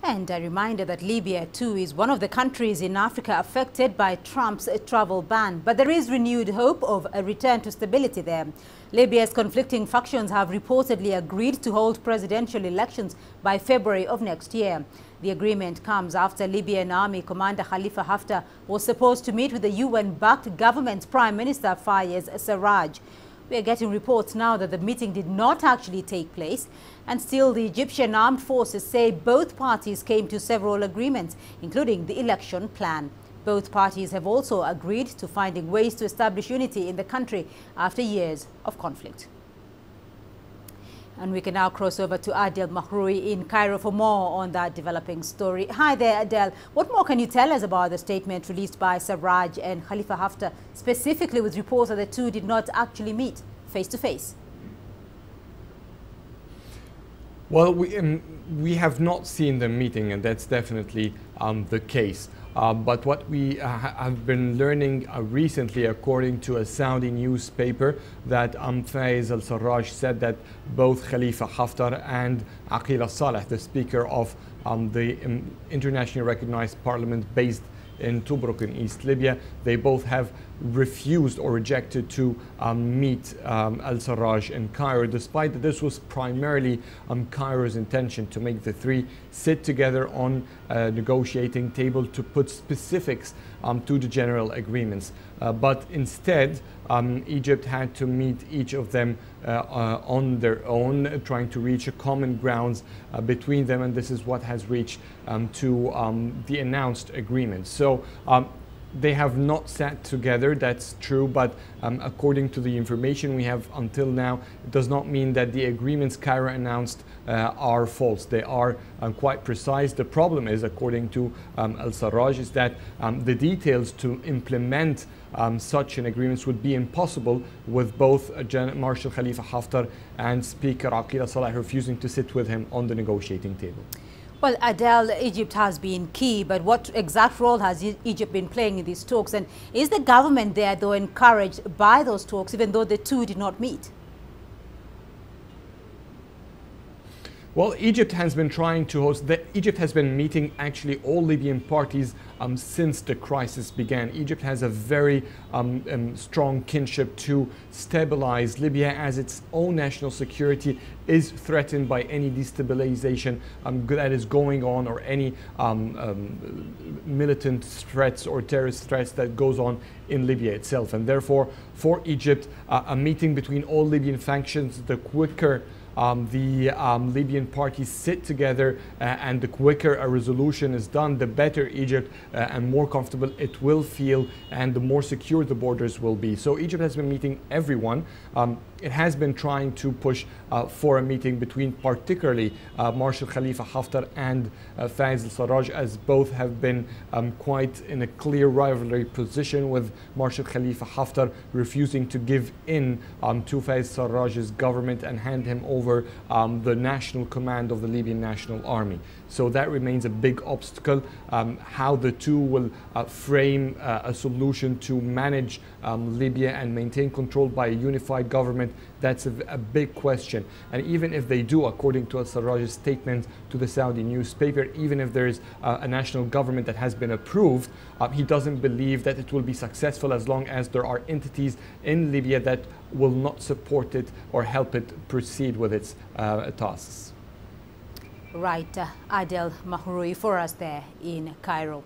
And a reminder that Libya, too, is one of the countries in Africa affected by Trump's travel ban. But there is renewed hope of a return to stability there. Libya's conflicting factions have reportedly agreed to hold presidential elections by February of next year. The agreement comes after Libyan Army Commander Khalifa Haftar was supposed to meet with the UN-backed government's Prime Minister Fayez Sarraj. We are getting reports now that the meeting did not actually take place, and still the Egyptian armed forces say both parties came to several agreements, including the election plan. Both parties have also agreed to finding ways to establish unity in the country after years of conflict. And we can now cross over to Adel Mahroui in Cairo for more on that developing story. Hi there, Adel. What more can you tell us about the statement released by Sarraj and Khalifa Haftar, specifically with reports that the two did not actually meet face to face? Well, we have not seen them meeting, and that's definitely the case. But what we have been learning recently, according to a Saudi newspaper, that Fayez Sarraj said that both Khalifa Haftar and Aqil Saleh, the Speaker of the internationally recognized parliament based in Tobruk in East Libya, they both have refused or rejected to meet al-Sarraj in Cairo, despite that this was primarily Cairo's intention to make the three sit together on a negotiating table to put specifics to the general agreements. But instead, Egypt had to meet each of them on their own, trying to reach a common grounds between them, and this is what has reached to the announced agreement. So they have not sat together, that's true, but according to the information we have until now, it does not mean that the agreements Cairo announced are false. They are quite precise. The problem is, according to al-Sarraj, is that the details to implement such an agreement would be impossible with both Marshal Khalifa Haftar and Speaker Aqil Saleh refusing to sit with him on the negotiating table. Well, Adel, Egypt has been key, but what exact role has Egypt been playing in these talks? And is the government there, though, encouraged by those talks, even though the two did not meet? Well, Egypt has been trying to host, Egypt has been meeting actually all Libyan parties since the crisis began. Egypt has a very strong kinship to stabilize Libya, as its own national security is threatened by any destabilization that is going on, or any militant threats or terrorist threats that goes on in Libya itself. And therefore, for Egypt, a meeting between all Libyan factions, the quicker the Libyan parties sit together and the quicker a resolution is done, the better Egypt and more comfortable it will feel, and the more secure the borders will be. So Egypt has been meeting everyone. It has been trying to push for a meeting between particularly Marshal Khalifa Haftar and Fayez Sarraj, as both have been quite in a clear rivalry position, with Marshal Khalifa Haftar refusing to give in to Fayez Sarraj's government and hand him over the national command of the Libyan National Army. So that remains a big obstacle. How the two will frame a solution to manage Libya and maintain control by a unified government, that's a big question. And even if they do, according to al-Sarraj's statement to the Saudi newspaper, even if there is a national government that has been approved, he doesn't believe that it will be successful as long as there are entities in Libya that will not support it or help it proceed with its tasks. Right, Adel Mahroui for us there in Cairo.